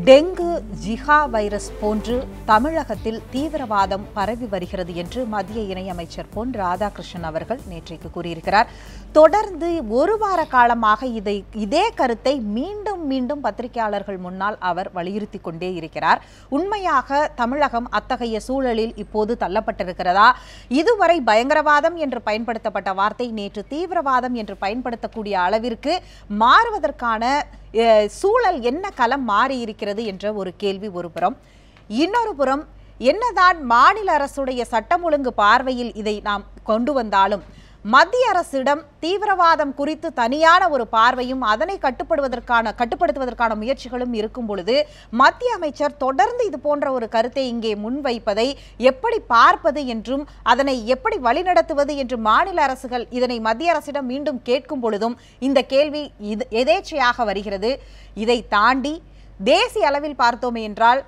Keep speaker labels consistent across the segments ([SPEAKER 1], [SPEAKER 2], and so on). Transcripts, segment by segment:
[SPEAKER 1] Dengue, Zika virus போன்று தமிழகத்தில் தீவிரவாதம் பரவி வருகிறது என்று மத்திய இணையமைச்சர் பொன் ராதாகிருஷ்ணன் அவர்கள் நேற்றைக்கு கூறியிருக்கிறார். தொடர்ந்து ஒரு வார காலமாக இதே கருத்தை மீண்டும் மீண்டும் பத்திரிகையாளர்கள் முன்னால் அவர் வலியுறுத்தி கொண்டே இருக்கிறார். உண்மையாக தமிழகம் அத்தகைய சூழலில் இப்போது தள்ளப்பட்டிருக்கிறதா? இதுவரை பயங்கரவாதம் என்று பயன்படுத்தப்பட்ட வார்த்தை நேற்று தீவிரவாதம் என்று பயன்படுத்தக்கூடிய அளவிற்கு மாறுவதற்கான சூழல் என்ன களம் மாறி இருக்கிறது என்ற ஒரு கேள்வி ஒருபுறம். இன்னொரு புறம், என்னதான் மாநில அரசுடைய சட்டம் ஒழுங்கு பார்வையில் இதை நாம் கொண்டு வந்தாலும் மத்திய அரசிடம் தீவிரவாதம் குறித்து தனியான ஒரு பார்வையும் அதனை கட்டுப்படுத்துவதற்கான முயற்சிகளும் இருக்கும் பொழுது மத்திய அமைச்சர் தொடர்ந்து இது போன்ற ஒரு கருத்தை இங்கே முன்வைப்பதை எப்படி பார்ப்பது என்றும் அதனை எப்படி வழிநடத்துவது என்று மாநில அரசுகள் இதனை மத்திய அரசிடம் மீண்டும் கேட்கும் பொழுதும் இந்த கேள்வி எதேச்சையாக வருகிறது. இதை தாண்டி தேசிய அளவில் பார்த்தோமே என்றால்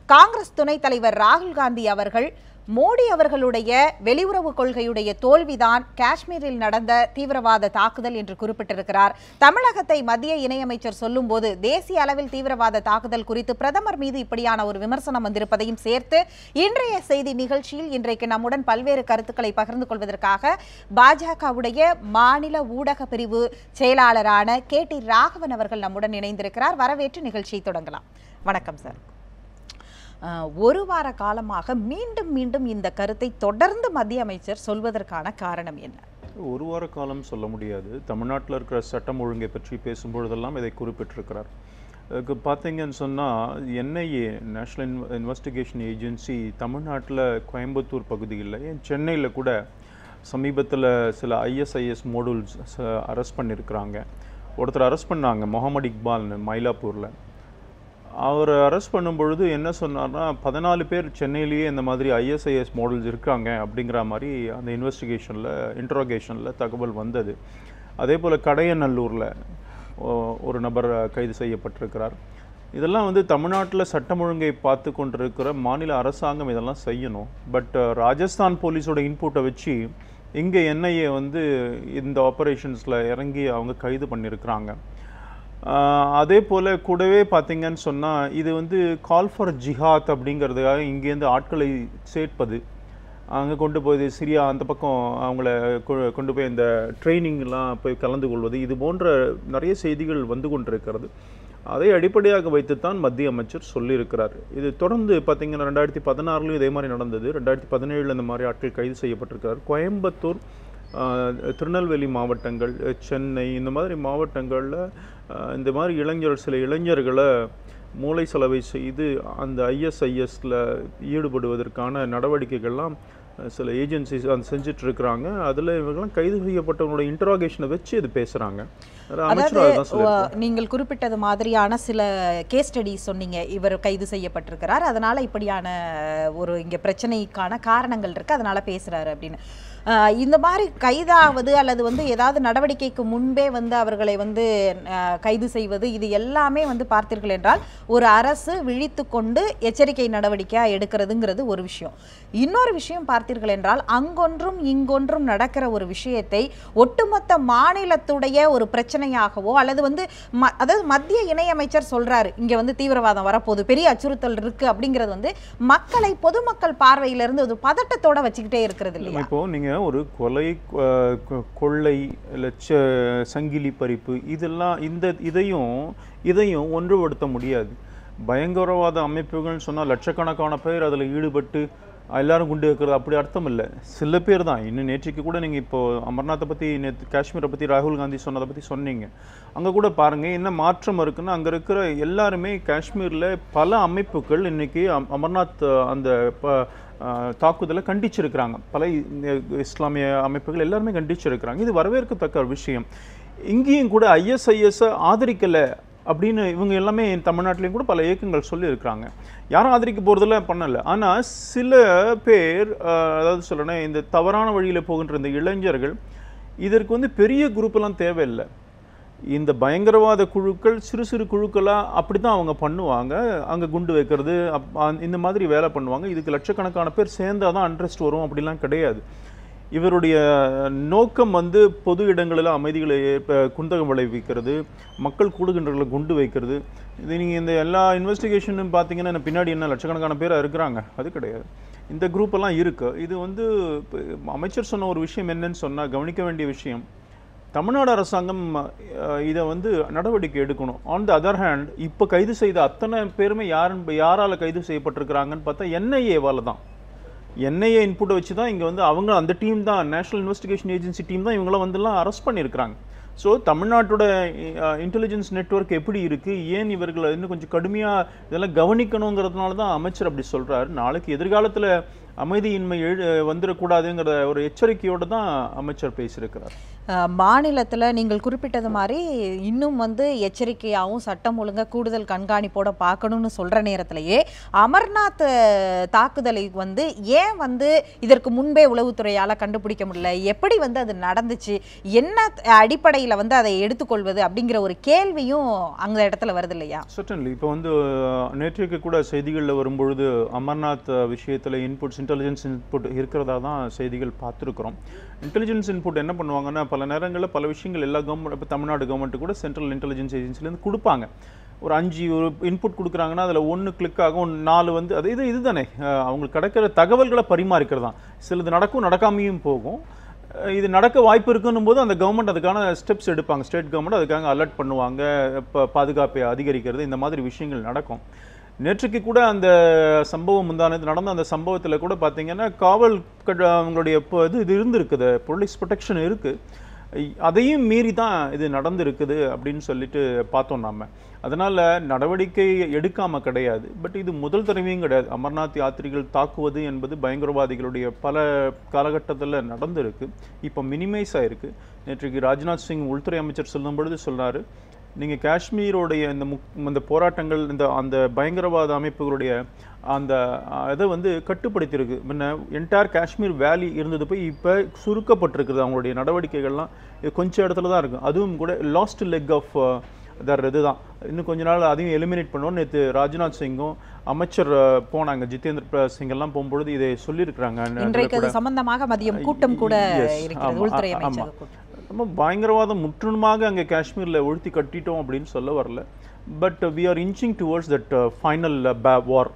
[SPEAKER 1] காங்கிரஸ் துணைத் தலைவர் ராகுல் காந்தி அவர்கள் மோடி அவர்களுடைய வெளியுறவு கொள்கையுடைய தோல்விதான் காஷ்மீரில் நடந்த தீவிரவாத தாக்குதல் என்று குறிப்பிட்டிருக்கிறார். தமிழகத்தை மத்திய இணையமைச்சர் சொல்லும் போது தேசிய அளவில் தீவிரவாத தாக்குதல் குறித்து பிரதமர் மீது இப்படியான ஒரு விமர்சனம் வந்திருப்பதையும் சேர்த்து இன்றைய செய்தி நிகழ்ச்சியில் இன்றைக்கு நம்முடன் பல்வேறு கருத்துக்களை பகிர்ந்து கொள்வதற்காக பாஜகவுடைய மாநில ஊடக பிரிவு செயலாளரான KT ராகவன் அவர்கள் நம்முடன் இணைந்திருக்கிறார். வரவேற்று நிகழ்ச்சியை தொடங்கலாம். வணக்கம் சார். ஒரு வார காலமாக மீண்டும் மீண்டும் இந்த கருத்தை தொடர்ந்து மத்திய அமைச்சர் சொல்வதற்கான காரணம் என்ன?
[SPEAKER 2] ஒரு வார காலம் சொல்ல முடியாது. தமிழ்நாட்டில் இருக்கிற சட்டம் ஒழுங்கை பற்றி பேசும்பொழுதெல்லாம் இதை குறிப்பிட்டிருக்கிறார். பார்த்தீங்கன்னு சொன்னால் NIA நேஷ்னல் இன்வெஸ்டிகேஷன் ஏஜென்சி தமிழ்நாட்டில் கோயம்புத்தூர் பகுதியில் சென்னையில் கூட சமீபத்தில் சில ISIS மோடூல்ஸ் அரெஸ்ட் பண்ணியிருக்கிறாங்க. ஒருத்தர் அரெஸ்ட் பண்ணாங்க, முகமது இக்பால்னு, மயிலாப்பூரில். அவர் அரெஸ்ட் பண்ணும்பொழுது என்ன சொன்னார்னா 14 பேர் சென்னையிலேயே இந்த மாதிரி ISIS மாடல்ஸ் இருக்காங்க அப்படிங்கிற மாதிரி அந்த இன்ட்ரோகேஷனில் தகவல் வந்தது. அதே போல் கடையநல்லூரில் ஒரு நபர் கைது செய்யப்பட்டிருக்கிறார். இதெல்லாம் தமிழ்நாட்டில் சட்டம் ஒழுங்கை பார்த்து கொண்டிருக்கிற மாநில அரசாங்கம் இதெல்லாம் செய்யணும். பட் ராஜஸ்தான் போலீஸோட இன்புட்டை வச்சு இங்கே NIA இந்த ஆப்ரேஷன்ஸில் இறங்கி அவங்க கைது பண்ணியிருக்கிறாங்க. அதே போல் கூடவே பார்த்திங்கன்னு சொன்னால் இது கால் ஃபார் ஜிஹாத் அப்படிங்கிறதுக்காக இங்கேருந்து ஆட்களை சேர்ப்பது, அங்கே கொண்டு போய் சிரியா அந்த பக்கம் அவங்கள கொண்டு போய் இந்த ட்ரைனிங்லாம் போய் கலந்து கொள்வது, இது போன்ற நிறைய செய்திகள் வந்து கொண்டிருக்கிறது. அதை அடிப்படையாக வைத்துத்தான் மத்திய அமைச்சர் சொல்லியிருக்கிறார். இது தொடர்ந்து பார்த்திங்கன்னா 2016 இதே மாதிரி நடந்தது. 2017 இந்த மாதிரி ஆட்கள் கைது செய்யப்பட்டிருக்கிறார். கோயம்புத்தூர், திருநெல்வேலி மாவட்டங்கள், சென்னை இந்த மாதிரி மாவட்டங்களில் இந்த மாதிரி சில இளைஞர்களை மூளை செலவை செய்து அந்த ISISல ஈடுபடுவதற்கான நடவடிக்கைகள்லாம் சில ஏஜென்சிஸ் செஞ்சிட்ருக்கிறாங்க. அதில் இவங்கெல்லாம் கைது செய்யப்பட்டவங்களோட இன்ட்ராகேஷனை வச்சு இது பேசுகிறாங்க.
[SPEAKER 1] நீங்கள் குறிப்பிட்டது மாதிரியான சில கேஸ் ஸ்டடிஸ் சொன்னீங்க. இவர் கைது செய்யப்பட்டிருக்கிறார், அதனால் இப்படியான ஒரு இங்கே பிரச்சனைக்கான காரணங்கள் இருக்குது, அதனால் பேசுகிறாரு அப்படின்னு. இந்த மாதிரி கைதாவது அல்லது ஏதாவது நடவடிக்கைக்கு முன்பே அவர்களை கைது செய்வது, இது எல்லாமே பார்த்தீர்கள் என்றால் ஒரு அரசு விழித்து கொண்டு எச்சரிக்கை நடவடிக்கையாக எடுக்கிறதுங்கிறது ஒரு விஷயம். இன்னொரு விஷயம் பார்த்தீர்கள் என்றால் அங்கொன்றும் இங்கொன்றும் நடக்கிற ஒரு விஷயத்தை ஒட்டுமொத்த மாநிலத்துடைய ஒரு பிரச்சனையாகவோ அல்லது அதாவது மத்திய இணையமைச்சர் சொல்றாரு இங்கே தீவிரவாதம் வரப்போகுது, பெரிய அச்சுறுத்தல் இருக்கு அப்படிங்கிறது மக்களை பொதுமக்கள் பார்வையிலிருந்து ஒரு பதட்டத்தோட வச்சுக்கிட்டே இருக்கிறது இல்லையா?
[SPEAKER 2] இப்போ நீங்க ஒரு கொலை, கொள்ளை, சங்கிலி பறிப்பு, இதெல்லாம் இதையும் ஒன்றுபடுத்த முடியாது. பயங்கரவாத அமைப்புகள்னு சொன்னால் லட்சக்கணக்கான பேர் அதில் ஈடுபட்டு எல்லாரும் குண்டு வைக்கிறது அப்படி அர்த்தம் இல்லை. சில பேர் தான். இன்னும் நேற்றுக்கு கூட நீங்கள் இப்போது அமர்நாத்தை பற்றி, காஷ்மீரை பற்றி ராகுல் காந்தி சொன்னதை பற்றி சொன்னீங்க. அங்கே கூட பாருங்கள் என்ன மாற்றம் இருக்குன்னா, அங்கே இருக்கிற எல்லாருமே காஷ்மீரில் பல அமைப்புகள் இன்றைக்கி அமர்நாத் அந்த தாக்குதலை கண்டிச்சிருக்கிறாங்க. பல இஸ்லாமிய அமைப்புகள் எல்லாருமே கண்டிச்சிருக்கிறாங்க. இது வரவேற்கத்தக்க ஒரு விஷயம். இங்கேயும் கூட ISIS ஆதரிக்கலை அப்படின்னு இவங்க எல்லாமே தமிழ்நாட்டிலையும் கூட பல இயக்கங்கள் சொல்லியிருக்கிறாங்க. யாரும் ஆதரிக்க போகிறதில்ல, பண்ணலை. ஆனால் சில பேர், அதாவது சொல்லணும், இந்த தவறான வழியில் போகின்ற இந்த இளைஞர்கள், இதற்கு பெரிய குரூப்பெல்லாம் தேவையில்லை. இந்த பயங்கரவாத குழுக்கள் சிறு சிறு குழுக்களாக அப்படி தான் அவங்க பண்ணுவாங்க. அங்கே குண்டு வைக்கிறது இந்த மாதிரி வேலை பண்ணுவாங்க. இதுக்கு லட்சக்கணக்கான பேர் சேர்ந்தால் தான் அண்ட்ரெஸ்ட் வரும் அப்படிலாம் கிடையாது. இவருடைய நோக்கம் வந்து பொது இடங்களில் அமைதிகளை குந்தகம் விளைவிக்கிறது, மக்கள் கூடுகின்றவர்களை குண்டு வைக்கிறது. இது நீங்கள் இந்த எல்லா இன்வெஸ்டிகேஷனும் பார்த்தீங்கன்னா பின்னாடி என்ன லட்சக்கணக்கான பேராக இருக்கிறாங்க, அது கிடையாது. இந்த குரூப் எல்லாம் இருக்கு. இது வந்து அமைச்சர் சொன்ன ஒரு விஷயம் என்னன்னு சொன்னால், கவனிக்க வேண்டிய விஷயம், தமிழ்நாடு அரசாங்கம் இதை வந்து நடவடிக்கை எடுக்கணும். ஆன் த அதர் ஹேண்ட் இப்போ கைது செய்த அத்தனை பேருமே யாரால் கைது செய்யப்பட்டிருக்கிறாங்கன்னு பார்த்தா என்ஐஏவால் தான். என்ஐஏ இன்புட்டை வச்சு தான் இங்கே வந்து அவங்க அந்த டீம் தான், நேஷனல் இன்வெஸ்டிகேஷன் ஏஜென்சி டீம் தான் இவங்களாம் வந்துலாம் அரெஸ்ட் பண்ணியிருக்கிறாங்க. ஸோ தமிழ்நாட்டோட இன்டெலிஜென்ஸ் நெட்வொர்க் எப்படி இருக்குது, ஏன் இவர்களை இன்னும் கொஞ்சம் கடுமையாக இதெல்லாம் கவனிக்கணுங்கிறதுனால தான் அமைச்சர் அப்படி சொல்கிறார். நாளைக்கு எதிர்காலத்தில் அமைதியின்மை வந்துடக்கூடாதுங்கிற ஒரு எச்சரிக்கையோடு தான் அமைச்சர் பேசியிருக்கிறார்.
[SPEAKER 1] மாநிலத்தில் நீங்கள் குறிப்பிட்டது மாதிரி இன்னும் வந்து எச்சரிக்கையாகவும் சட்டம் ஒழுங்க கூடுதல் கண்காணிப்போட பார்க்கணும்னு சொல்கிற நேரத்திலேயே அமர்நாத் தாக்குதலை வந்து ஏன் வந்து இதற்கு முன்பே உளவுத்துறையால் கண்டுபிடிக்க முடியல, எப்படி வந்து அது நடந்துச்சு, என்ன அடிப்படையில் வந்து அதை எடுத்துக்கொள்வது அப்படிங்கிற ஒரு கேள்வியும் அந்த இடத்துல வருது இல்லையா? சர்டன்லி. இப்போ வந்து நேற்றைக்கு கூட செய்திகளில் வரும்பொழுது அமர்நாத் விஷயத்தில் இன்டெலிஜென்ஸ் இன்புட் இருக்கிறதா தான் செய்திகள் பார்த்துருக்குறோம். இன்டெலிஜென்ஸ் இன்புட் என்ன பண்ணுவாங்கன்னா, பல நேரங்களில் பல விஷயங்கள் எல்லா கவர்மெண்ட், இப்போ தமிழ்நாடு கவர்மெண்ட்டு கூட சென்ட்ரல் இன்டெலிஜென்ஸ் ஏஜென்சிலேருந்து கொடுப்பாங்க. ஒரு 5 ஒரு இன்புட் கொடுக்குறாங்கன்னா அதில் 1 கிளிக் ஆகும், 4 வந்து அது இது தானே அவங்களுக்கு கிடைக்கிற தகவல்களை பரிமாறிக்கிறது தான். சிலது நடக்கும், நடக்காமையும் போகும். இது நடக்க வாய்ப்பு இருக்குன்னும் போது அந்த கவர்மெண்ட் அதுக்கான ஸ்டெப்ஸ் எடுப்பாங்க. ஸ்டேட் கவர்மெண்ட் அதுக்காக அலர்ட் பண்ணுவாங்க, இப்போ பாதுகாப்பை அதிகரிக்கிறது, இந்த மாதிரி விஷயங்கள் நடக்கும். நேற்றுக்கு கூட அந்த சம்பவம் முந்தானது நடந்த அந்த சம்பவத்தில் கூட பார்த்தீங்கன்னா காவல் அவங்களுடைய இது இருந்திருக்குது, போலீஸ் ப்ரொடெக்ஷன் இருக்குது. அதையும் மீறி தான் இது நடந்திருக்குது அப்படின்னு சொல்லிட்டு பார்த்தோம் நாம். அதனால் நடவடிக்கை எடுக்காமல் கிடையாது. பட் இது முதல் தடவையும் கிடையாது. அமர்நாத் யாத்திரிகள் தாக்குவது என்பது பயங்கரவாதிகளுடைய பல காலகட்டத்தில் நடந்திருக்கு. இப்போ மினிமைஸ் ஆகிருக்கு. நேற்றுக்கு ராஜ்நாத் சிங் உள்துறை அமைச்சர் சொல்லும் பொழுது சொன்னார், நீங்கள் காஷ்மீரோடைய இந்த போராட்டங்கள், அந்த பயங்கரவாத அமைப்புகளுடைய அந்த இதை வந்து கட்டுப்படுத்தியிருக்கு. முன்ன என்டையர் காஷ்மீர் வேலி இருந்தது போய் இப்போ சுருக்கப்பட்டிருக்குது. அவங்களுடைய நடவடிக்கைகள்லாம் கொஞ்சம் இடத்துல தான் இருக்கும். அதுவும் கூட லாஸ்ட் லெக் ஆஃப் இது தான். இன்னும் கொஞ்ச நாள் அதையும் எலிமினேட் பண்ணுவோம். நேற்று ராஜ்நாத் சிங்கும் அமைச்சர் போனாங்க, ஜிதேந்திர சிங் எல்லாம் போகும்பொழுது இதை சொல்லியிருக்கிறாங்க. சம்பந்தமாக மதியம் கூட்டம் கூட உள்துறை அமைச்சர்.
[SPEAKER 2] நம்ம பயங்கரவாதம் முற்றிலுமாக அங்கே காஷ்மீரில் ஒழுத்தி கட்டிட்டோம் அப்படின்னு சொல்ல வரல. But we are inching towards that final war.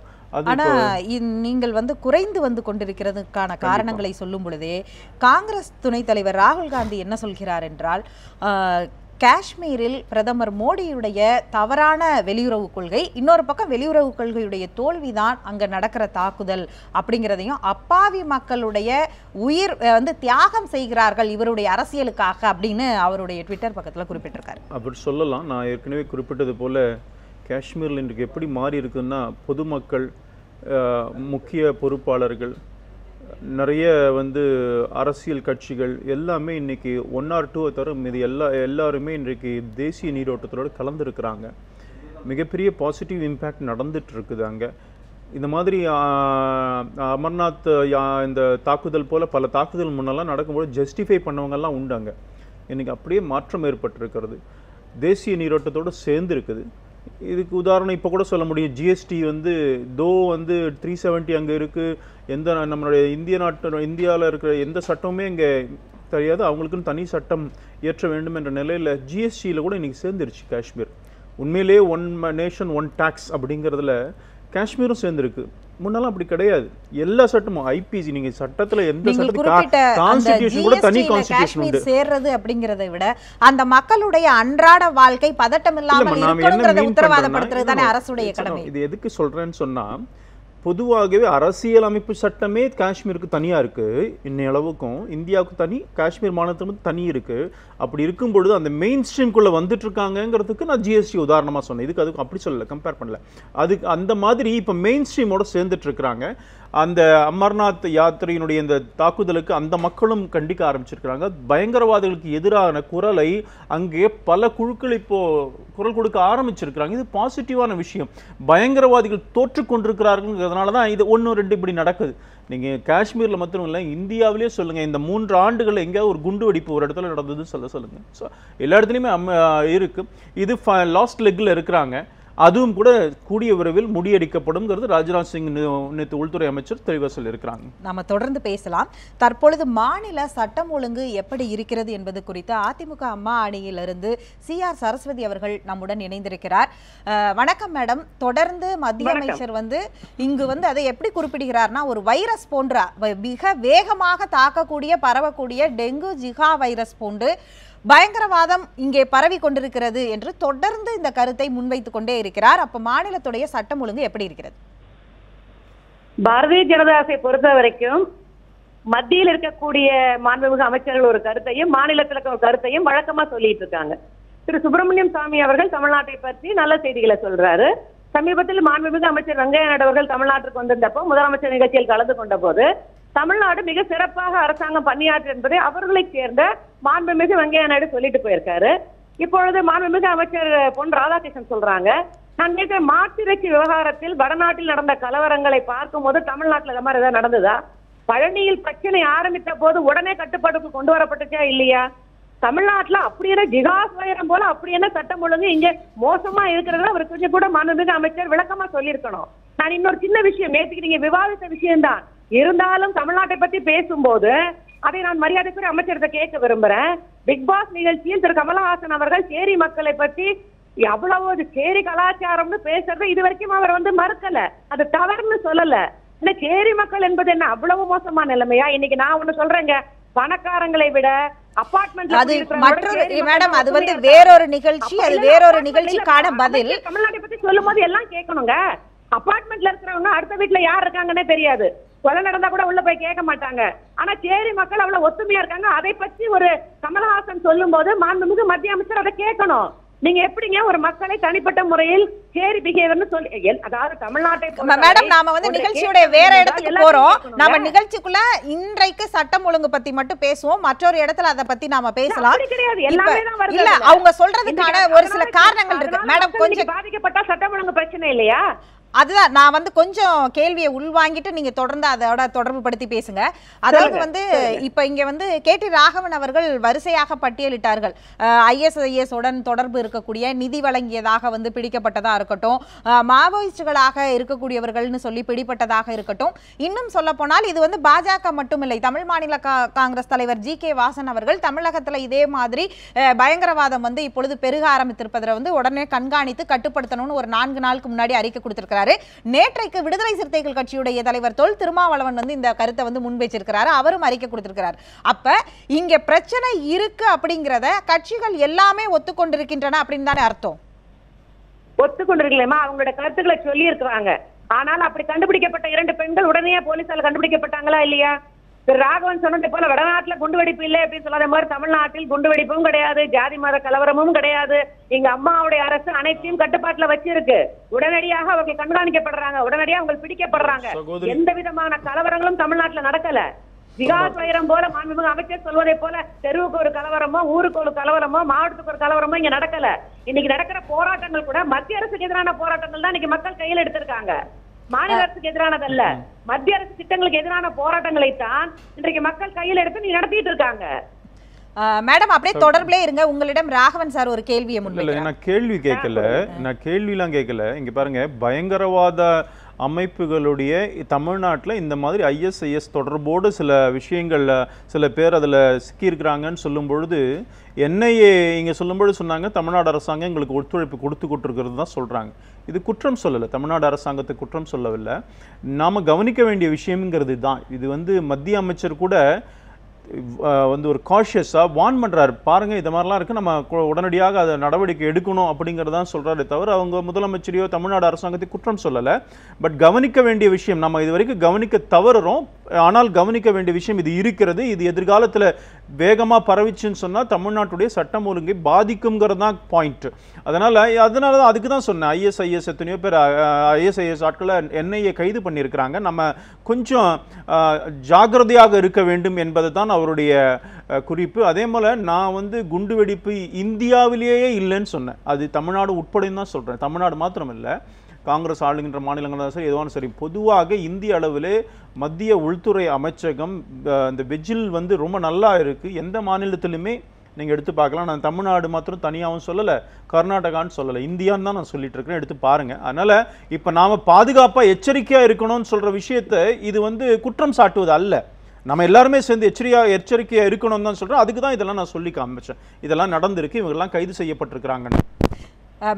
[SPEAKER 1] ஆனால் நீங்கள் வந்து குறைந்து வந்து கொண்டிருக்கிறதுக்கான காரணங்களை சொல்லும் பொழுதே காங்கிரஸ் துணைத் தலைவர் ராகுல் காந்தி என்ன சொல்கிறார் என்றால், காஷ்மீரில் பிரதமர் மோடியுடைய தவறான வெளியுறவு கொள்கை, இன்னொரு பக்கம் வெளியுறவு கொள்கையுடைய தோல்விதான் அங்கே நடக்கிற தாக்குதல் அப்படிங்கிறதையும், அப்பாவி மக்களுடைய உயிர் வந்து தியாகம் செய்கிறார்கள் இவருடைய அரசியலுக்காக அப்படின்னு அவருடைய ட்விட்டர் பக்கத்தில் குறிப்பிட்டிருக்காரு.
[SPEAKER 2] அப்படி சொல்லலாம். நான் ஏற்கனவே குறிப்பிட்டது போல் காஷ்மீரில் இன்றைக்கு எப்படி மாறி இருக்குன்னா, பொதுமக்கள், முக்கிய பொறுப்பாளர்கள், நிறைய வந்து அரசியல் கட்சிகள் எல்லாமே இன்றைக்கி 1 or 2 தவிர மீது எல்லாருமே இன்றைக்கு தேசிய நீரோட்டத்தோடு கலந்துருக்கிறாங்க. மிகப்பெரிய பாசிட்டிவ் இம்பேக்ட் நடந்துட்டு இருக்குது அங்கே. இந்த மாதிரி அமர்நாத் இந்த தாக்குதல் போல் பல தாக்குதல் முன்னெல்லாம் நடக்கும்போது ஜஸ்டிஃபை பண்ணவங்கெல்லாம் உண்டு. அங்கே இன்றைக்கி அப்படியே மாற்றம் ஏற்பட்டிருக்கிறது, தேசிய நீரோட்டத்தோடு சேர்ந்து இருக்குது. இதுக்கு உதாரணம் இப்போ கூட சொல்ல முடியும். ஜிஎஸ்டி வந்து வந்து 370 அங்கே இருக்குது. நம்மளுடைய இந்தியாவில் இருக்கிற எந்த சட்டமுமே இங்கே தெரியாது, அவங்களுக்குன்னு தனி சட்டம் இயற்ற வேண்டும் என்ற நிலையில் ஜிஎஸ்டியில் கூட இன்றைக்கி சேர்ந்துருச்சு காஷ்மீர். உண்மையிலேயே 1 நேஷன் 1 டேக்ஸ் அப்படிங்கிறதுல காஷ்மீரும் சேர்ந்துருக்கு. முன்னெல்லாம் அப்படி கிடையாது. எல்லா சட்டமும் ஐபிசி, நீங்க சட்டத்துல எந்த கான்ஸ்டிடியூஷன் கூட தனி கான்ஸ்டிடியூஷன் உண்டு.
[SPEAKER 1] சேர்றது அப்படிங்கறதை விட அந்த மக்களுடைய அன்றாட வாழ்க்கை பதட்டம் இல்லாம இருக்கணும்ங்கறத உத்தரவாதப்படுத்துறது தானே அரசுடைய கடமை.
[SPEAKER 2] இது எதுக்கு சொல்றேன்னு சொன்னா, பொதுவாகவே அரசியல் அமைப்பு சட்டமே காஷ்மீருக்கு தனியாக இருக்குது. இன்னைய அளவுக்கும் இந்தியாவுக்கு தனி, காஷ்மீர் மாநிலத்துக்கு தனி இருக்குது. அப்படி இருக்கும் பொழுது அந்த மெயின் ஸ்ட்ரீம்குள்ளே வந்துட்டுருக்காங்கிறதுக்கு நான் ஜிஎஸ்டி உதாரணமாக சொன்னேன். அதுக்கு அப்படி சொல்லலை, கம்பேர் பண்ணல. அதுக்கு அந்த மாதிரி இப்போ மெயின் ஸ்ட்ரீமோட சேர்ந்துட்டுருக்குறாங்க. அந்த அமர்நாத் யாத்திரையினுடைய இந்த தாக்குதலுக்கு அந்த மக்களும் கண்டிக்க ஆரம்பிச்சிருக்கிறாங்க. பயங்கரவாதிகளுக்கு எதிரான குரலை அங்கே பல குழுக்கள் இப்போது குரல் கொடுக்க ஆரம்பிச்சிருக்கிறாங்க. இது பாசிட்டிவான விஷயம். பயங்கரவாதிகள் தோற்று கொண்டிருக்கிறார்கள்ங்கிறதுனால தான் இது 1-2 இப்படி நடக்குது. நீங்கள் காஷ்மீரில் மட்டும் இல்லை, இந்தியாவிலே சொல்லுங்கள், இந்த 3 ஆண்டுகளில் எங்கேயாவது ஒரு குண்டு வெடிப்பு ஒரு இடத்துல நடந்தது சொல்லுங்கள். ஸோ எல்லா இடத்துலையுமே இருக்குது. இது லாஸ்ட் லெக்கில் இருக்கிறாங்க. அதுவும் கூட கூடிய விரைவில் முடியடிக்கப்படும்ங்கிறது ராஜ்நாத் சிங் நேற்று உள்துறை அமைச்சர் தெளிவாக சொல்லியிருக்கிறாங்க.
[SPEAKER 1] நாம தொடர்ந்து பேசலாம். தற்பொழுது மாநில சட்டம் ஒழுங்கு எப்படி இருக்கிறது என்பது குறித்து அதிமுக அம்மா அணியிலிருந்து CR சரஸ்வதி அவர்கள் நம்முடன் இணைந்திருக்கிறார். வணக்கம் மேடம். தொடர்ந்து மத்திய அமைச்சர் இங்கு அதை எப்படி குறிப்பிடுகிறார்னா, ஒரு வைரஸ் போன்ற மிக வேகமாக தாக்கக்கூடிய பரவக்கூடிய டெங்கு ஜிகா வைரஸ் போன்று பயங்கரவாதம் இங்கே பரவி கொண்டிருக்கிறது என்று தொடர்ந்து இந்த கருத்தை முன்வைத்துக் கொண்டே இருக்கிறார். அப்ப மாநிலத்துடைய சட்டம் ஒழுங்கு எப்படி இருக்கிறது?
[SPEAKER 3] பாரதிய ஜனதாவை பொறுத்த வரைக்கும் மத்தியில் இருக்கக்கூடிய மாண்புமிகு அமைச்சர்கள் ஒரு கருத்தையும் மாநிலத்தில் ஒரு கருத்தையும் வழக்கமா சொல்லிட்டு இருக்காங்க. திரு சுப்பிரமணியம் சாமி அவர்கள் தமிழ்நாட்டை பற்றி நல்ல செய்திகளை சொல்றாரு. சமீபத்தில் மாண்புமிகு அமைச்சர் வெங்கையா நாயுடு அவர்கள் தமிழ்நாட்டுக்கு வந்திருந்தப்போ முதலமைச்சர் நிகழ்ச்சியில் கலந்து கொண்ட போது தமிழ்நாடு மிக சிறப்பாக அரசாங்கம் பணியாற்று என்பதை அவர்களை சேர்ந்த மாண்புமிகு வெங்கையா நாயுடு சொல்லிட்டு போயிருக்காரு. இப்பொழுது மாண்புமிகு அமைச்சர் பொன் ராதாகிருஷ்ணன் சொல்றாங்க, நான் நேற்று மாட்டிறைச்சி விவகாரத்தில் வடநாட்டில் நடந்த கலவரங்களை பார்க்கும் போது தமிழ்நாட்டில் இந்த மாதிரி ஏதாவது நடந்ததா? பழனியில் பிரச்சனை ஆரம்பித்த போது உடனே கட்டுப்பாட்டுக்கு கொண்டு வரப்பட்டுச்சா இல்லையா? தமிழ்நாட்டுல அப்படி என்ன ஜிகாஸ் வைரம் போல அப்படி என்ன சட்டம் ஒழுங்கு இங்க மோசமா இருக்கிறத அவர் கொஞ்சம் கூட மாண்புமிகு அமைச்சர் விளக்கமா சொல்லியிருக்கணும். நான் இன்னொரு சின்ன விஷயம், நேற்றுக்கு நீங்க விவாதித்த விஷயம்தான் இருந்தாலும் தமிழ்நாட்டை பத்தி பேசும்போது அதை நான் மரியாதைக்குரிய அமைச்சர்கிட்ட கேட்க விரும்புறேன். பிக் பாஸ் நிகழ்ச்சியில் திரு கமலஹாசன் அவர்கள் சேரி மக்களை பற்றி அவ்வளவு சேரி கலாச்சாரம்னு பேசுறது இது வரைக்கும் அவர் மறுக்கல, அது தவறுன்னு சொல்லல. இந்த சேரி மக்கள் என்பது என்ன அவ்வளவு மோசமான நிலைமையா? இன்னைக்கு நான் ஒண்ணு சொல்றேங்க, பணக்காரங்களை விட அபார்ட்மெண்ட்
[SPEAKER 1] மேடம் அது வேறொரு நிகழ்ச்சி, அது வேறொரு நிகழ்ச்சிக்கான பதில்.
[SPEAKER 3] தமிழ்நாட்டை பத்தி சொல்லும் போது எல்லாம் கேட்கணுங்க. அபார்ட்மெண்ட்ல இருக்கிறவங்க அடுத்த வீட்டுல யார் இருக்காங்கன்னே தெரியாது, கொலை நடந்தா கூட உள்ள போய் கேட்க மாட்டாங்க. ஆனா சேரி மக்கள் அவ்வளவு ஒத்துமையா இருக்காங்க. அதை பற்றி ஒரு கமலஹாசன் சொல்லும் போது மாண்புமிகு மத்திய அமைச்சர் அதை கேட்கணும். நீங்க எப்படிங்க ஒரு மக்களை தனிப்பட்ட முறையில் சேரி பிஹேவியர்னு சொல்லி, அதாவது தமிழ்நாட்டை
[SPEAKER 1] மேடம் நாம நிகழ்ச்சியோட வேற இடத்துக்கு போறோம். நாம நிகழ்ச்சிக்குள்ள இன்றைக்கு சட்டம் ஒழுங்கு பத்தி மட்டும் பேசுவோம், மற்றொரு இடத்துல அதை பத்தி நாம பேசலாம். இல்ல அவங்க சொல்றதுக்கான ஒரு சில காரணங்கள் இருக்கு மேடம். கொஞ்சம்
[SPEAKER 3] பாதிக்கப்பட்ட சட்டம் ஒழுங்கு பிரச்சனை இல்லையா?
[SPEAKER 1] அதுதான் நான் கொஞ்சம் கேள்வியை உள்வாங்கிட்டு நீங்க தொடர்ந்து அதோட தொடர்பு படுத்தி பேசுங்க. அதாவது இப்ப இங்க KT ராகவன் அவர்கள் வரிசையாக பட்டியலிட்டார்கள். ISIS உடன் தொடர்பு இருக்கக்கூடிய நிதி வழங்கியதாக பிடிக்கப்பட்டதா இருக்கட்டும், மாவோயிஸ்டுகளாக இருக்கக்கூடியவர்கள்னு சொல்லி பிடிப்பட்டதாக இருக்கட்டும். இன்னும் சொல்ல போனால் இது பாஜக மட்டுமில்லை, தமிழ் மாநில காங்கிரஸ் தலைவர் GK வாசன் அவர்கள் தமிழகத்துல இதே மாதிரி பயங்கரவாதம் இப்பொழுது பெருக ஆரம்பித்திருப்பதை உடனே கண்காணித்து கட்டுப்படுத்தணும்னு ஒரு 4 நாளுக்கு முன்னாடி அறிக்கை கொடுத்திருக்கிறார். நேற்றைக்கு விடுதலை சிறுத்தைகள் கட்சியுடைய தலைவர் தொல் திருமாவளவன் இந்த கருத்தை முன்வைச்சிருக்கிறார். அவரும் அறிக்கை கொடுத்திருக்கிறார். அப்ப இங்க பிரச்சனை இருக்கு அப்படிங்கறத கட்சிகள் எல்லாமே ஒத்துக்கொண்டிருக்கின்றன அப்படின்னு தானே அர்த்தம்?
[SPEAKER 3] ஒத்துக்கொண்டிருக்கலாமா? அவங்களோட கருத்துக்களை சொல்லி இருக்கிறாங்க. ஆனால் அப்படி கண்டுபிடிக்கப்பட்ட 2 பெண்கள் உடனே போலீசால கண்டுபிடிக்கப்பட்டாங்களா இல்லையா? ராகவன் சொன்னது போல வடநாட்டுல குண்டுவெடிப்பு இல்லை அப்படின்னு சொல்லாத மாதிரி தமிழ்நாட்டில் குண்டுவெடிப்பும் கிடையாது, ஜாதி மத கலவரமும் கிடையாது. எங்க அம்மாவுடைய அரசு அனைத்தையும் கட்டுப்பாட்டுல வச்சிருக்கு. உடனடியாக அவர்கள் கண்காணிக்கப்படுறாங்க, உடனடியாக அவங்க பிடிக்கப்படுறாங்க. எந்த விதமான கலவரங்களும் தமிழ்நாட்டுல நடக்கல. ஜிகாஸ் வைரம் போல மாண்புமிகு அமைச்சர் சொல்வதை போல தெருவுக்கு ஒரு கலவரமோ, ஊருக்கு ஒரு கலவரமோ, மாவட்டத்துக்கு ஒரு கலவரமோ இங்க நடக்கல. இன்னைக்கு நடக்கிற போராட்டங்கள் கூட மத்திய அரசுக்கு எதிரான போராட்டங்கள் தான் இன்னைக்கு மக்கள் கையில் எடுத்திருக்காங்க. மாநில அரசுக்கு எதிரானதல்ல, மத்திய அரசு திட்டங்களுக்கு எதிரான போராட்டங்களை தான் இன்றைக்கு மக்கள் கையில் எடுத்து நீங்க நடத்திட்டு இருக்காங்க.
[SPEAKER 1] மேடம் அப்படியே தொடர்பிலே இருங்க. உங்களிடம் ராகவன் சார் ஒரு கேள்வியை முன்வைக்கிறார்.
[SPEAKER 2] நான் கேள்வி கேட்கல, நான் கேள்விலாம் கேட்கல. இங்க பாருங்க, பயங்கரவாத அமைப்புகளுடைய தமிழ்நாட்டில் இந்த மாதிரி ISIS தொடர்போடு சில விஷயங்கள்ல சில பேர் அதில் சிக்கியிருக்கிறாங்கன்னு சொல்லும் பொழுது NIA இங்கே சொல்லும்போது சொன்னாங்க தமிழ்நாடு அரசாங்கம் எங்களுக்கு ஒத்துழைப்பு கொடுத்துக்கிட்டு தான் சொல்கிறாங்க. இது குற்றம் சொல்லலை, தமிழ்நாடு அரசாங்கத்தை குற்றம் சொல்லவில்லை. நாம் கவனிக்க வேண்டிய விஷயங்கிறது தான் இது. மத்திய அமைச்சர் கூட ஒரு காஷியஸாக வார்ன் பண்ணுறாரு, பாருங்கள் இது மாதிரிலாம் இருக்குது, நம்ம உடனடியாக அதை நடவடிக்கை எடுக்கணும் அப்படிங்கிறதான் சொல்கிறாரே தவிர அவங்க முதலமைச்சரையோ தமிழ்நாடு அரசாங்கத்தை குற்றம் சொல்லலை. பட் கவனிக்க வேண்டிய விஷயம் நம்ம இது வரைக்கும் கவனிக்க தவறுறோம். ஆனால் கவனிக்க வேண்டிய விஷயம் இது இருக்கிறது. இது எதிர்காலத்தில் வேகமாக பரவிச்சுன்னு சொன்னால் தமிழ்நாட்டுடைய சட்டம் ஒழுங்கை பாதிக்குங்கிறது தான் பாயிண்ட். அதனால தான் அதுக்கு தான் சொன்னேன், ISIS எத்தனையோ பேர் ISIS ஆட்களை NIA கைது பண்ணியிருக்கிறாங்க. நம்ம கொஞ்சம் ஜாக்கிரதையாக இருக்க வேண்டும் என்பது தான் அவருடைய குறிப்பு. அதே போல் நான் குண்டுவெடிப்பு இந்தியாவிலேயே இல்லைன்னு சொன்னேன், அது தமிழ்நாடு உட்படையும் தான் சொல்கிறேன். தமிழ்நாடு மாத்திரம் இல்லை, காங்கிரஸ் ஆளுகின்ற மாநிலங்கள் தான் சரி, எதுவான சரி, பொதுவாக இந்திய அளவிலே மத்திய உள்துறை அமைச்சகம் இந்த வெஜில் ரொம்ப நல்லா இருக்குது. எந்த மாநிலத்திலுமே நீங்கள் எடுத்து பார்க்கலாம். நான் தமிழ்நாடு மாத்திரம் தனியாகவும் சொல்லலை, கர்நாடகான்னு சொல்லலை, இந்தியான்னு தான் நான் சொல்லிட்டு இருக்கிறேன். எடுத்து பாருங்கள். அதனால் இப்போ நாம் பாதுகாப்பாக எச்சரிக்கையாக இருக்கணும்னு சொல்கிற விஷயத்தை இது வந்து குற்றம் சாட்டுவது அல்ல. நம்ம எல்லாருமே சேர்ந்து எச்சரிக்கையாக இருக்கணும்னு தான் சொல்கிறோம். அதுக்கு தான் இதெல்லாம் நான் சொல்லி காமிச்சேன். இதெல்லாம் நடந்திருக்கு, இவங்கெல்லாம் கைது செய்யப்பட்டிருக்கிறாங்கன்னு.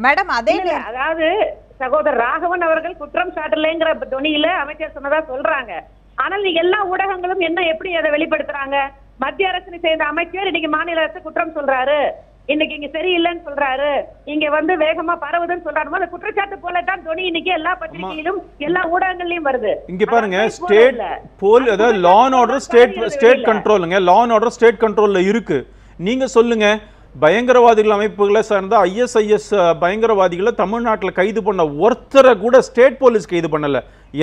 [SPEAKER 1] மேடம் அதே
[SPEAKER 3] அதாவது சகோதரர் ராகவன் அவர்கள் குற்றம் சாட்டலைங்கிற துணியில அமைச்சர் சொன்னதா சொல்றாங்க. ஆனால் நீங்க எல்லா ஊடகங்களும் என்ன எப்படி அதை வெளிப்படுத்துறாங்க? மத்திய அரசு சேர்ந்த அமைச்சர் இன்னைக்கு மாநில அரசு குற்றம் சொல்றாரு, இன்னைக்கு இங்க சரியில்லைன்னு சொல்றாரு, இங்க வந்து வேகமா பரவுதுன்னு சொல்றாரு. அந்த குற்றச்சாட்டு போலதான் துணி இன்னைக்கு எல்லா பத்திரிகையிலும் எல்லா ஊடகங்கள்லயும் வருது.
[SPEAKER 2] இங்க பாருங்க, ஸ்டேட் அதாவது லா அண்ட் ஆர்டர் ஸ்டேட் கண்ட்ரோலுங்க, லா அண்ட் ஆர்டர் ஸ்டேட் கண்ட்ரோல்ல இருக்கு. நீங்க சொல்லுங்க, பயங்கரவாதிகள் அமைப்புகளை சார்ந்த ISIS பயங்கரவாதிகளை தமிழ்நாட்டில் கைது பண்ண ஒருத்தரை கூட ஸ்டேட் போலீஸ் கைது பண்ணல.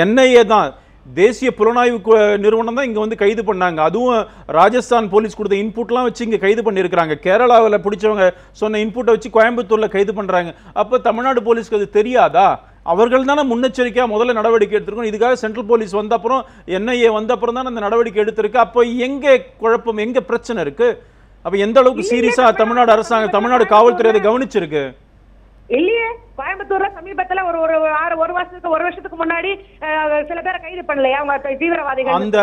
[SPEAKER 2] NIA தான், தேசிய புலனாய்வு நிறுவனம் தான் இங்கே வந்து கைது பண்ணாங்க. அதுவும் ராஜஸ்தான் போலீஸ் கொடுத்த இன்புட்லாம் வச்சு இங்கே கைது பண்ணியிருக்கிறாங்க. கேரளாவில் பிடிச்சவங்க சொன்ன இன்புட்டை வச்சு கோயம்புத்தூரில் கைது பண்ணுறாங்க. அப்போ தமிழ்நாடு போலீஸ்க்கு அது தெரியாதா? அவர்கள் தானே முன்னெச்சரிக்கையாக முதல்ல நடவடிக்கை எடுத்திருக்கணும். இதுக்காக சென்ட்ரல் போலீஸ் வந்த அப்புறம் NIA வந்த அப்புறம் தானே அந்த நடவடிக்கை எடுத்திருக்கு. அப்போ எங்கே குழப்பம், எங்கே பிரச்சனை இருக்கு? அப்ப எந்த அளவுக்கு சீரியஸா தமிழ்நாடு அரசாங்கம், தமிழ்நாடு காவல்துறை அதை கவனிச்சிருக்கு?
[SPEAKER 3] இல்லையே, கோயம்புத்தூர்ல சமீபத்துல ஒரு வருஷத்துக்கு முன்னாடி சில பேரை கைது பண்ணலையா அவங்க தீவிரவாதிகள்?
[SPEAKER 2] அந்த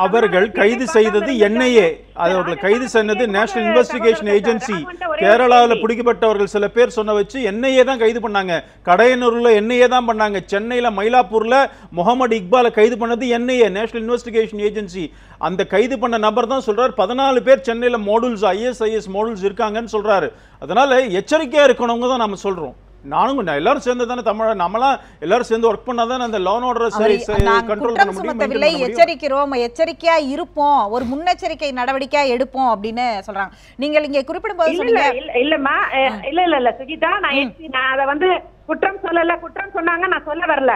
[SPEAKER 2] அவர்கள் கைது செய்தது NIA, அவர்கள் கைது செய்தது நேஷனல் இன்வெஸ்டிகேஷன் ஏஜென்சி. கேரளாவில் பிடிக்கப்பட்டவர்கள் சில பேர் சொன்ன வச்சு NIA தான் கைது பண்ணாங்க. கடையனூர்ல NIA தான் பண்ணாங்க. சென்னையில மயிலாப்பூர்ல முகமது இக்பாலை கைது பண்ணது NIA, நேஷனல் இன்வெஸ்டிகேஷன் ஏஜென்சி. அந்த கைது பண்ண நபர் தான் சொல்றாரு 14 பேர் சென்னையில மாடல்ஸ் ISIS மாடல்ஸ் இருக்காங்கன்னு சொல்றாரு. அதனால எச்சரிக்கையா இருக்கணுங்க தான் நம்ம சொல்றோம். நானும் எல்லாரும் சேர்ந்து தானே நம்மளாம் எல்லாரும் சேர்ந்து ஒர்க் பண்ணாதான் அந்த லா அண்ட் ஆர்டர் கண்ட்ரோல் பண்ண முடியும்.
[SPEAKER 1] எச்சரிக்கிறோம், எச்சரிக்கையா இருப்போம், ஒரு முன்னெச்சரிக்கை நடவடிக்கையா எடுப்போம் அப்படின்னு சொல்றாங்க. நீங்கள் இங்க குறிப்பிடும்போது சொன்னீங்க.
[SPEAKER 3] இல்லம்மா, இல்ல சுஜிதா, நான் அதை வந்து குற்றம் சொல்லல, குற்றம் சொன்னாங்க நான் சொல்ல வரல.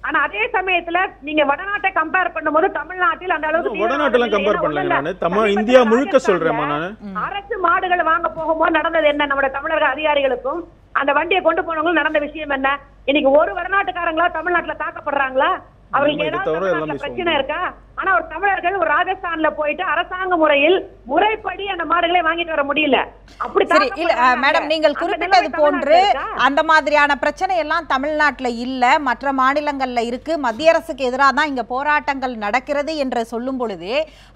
[SPEAKER 3] ஆனா அதே சமயத்துல நீங்க வடநாட்டை கம்பேர் பண்ணும்போது தமிழ்நாட்டில் அந்த அளவுக்கு
[SPEAKER 2] வடநாட்டுல கம்பேர் பண்ணல. நான் இந்தியா முழுக்க சொல்றேன்.
[SPEAKER 3] அரசு மாடுகளை வாங்க போகும்போது நடந்தது என்ன? நம்முடைய தமிழக அதிகாரிகளுக்கும் அந்த வண்டியை கொண்டு போனவங்களும் நடந்த விஷயம் என்ன? இன்னைக்கு ஒரு வடநாட்டுக்காரங்களா தமிழ்நாட்டுல தாக்கப்படுறாங்களா? அவங்களுக்கு ஏதாவது பிரச்சனை இருக்கா? ஆனா ஒரு தமிழர்கள் ஒரு ராஜஸ்தான்ல போயிட்டு அரசாங்க முறையில் முறைப்படி அந்த மாடுகளை வாங்கிட்டு வர முடியல. அப்படி
[SPEAKER 1] மேடம், நீங்கள் குறிப்பிட்டது போன்று அந்த மாதிரியான பிரச்சனை எல்லாம் தமிழ்நாட்டுல இல்ல, மற்ற மாநிலங்கள்ல இருக்கு. மத்திய அரசுக்கு எதிராக தான் இங்க போராட்டங்கள் நடக்கிறது என்று சொல்லும் பொழுது,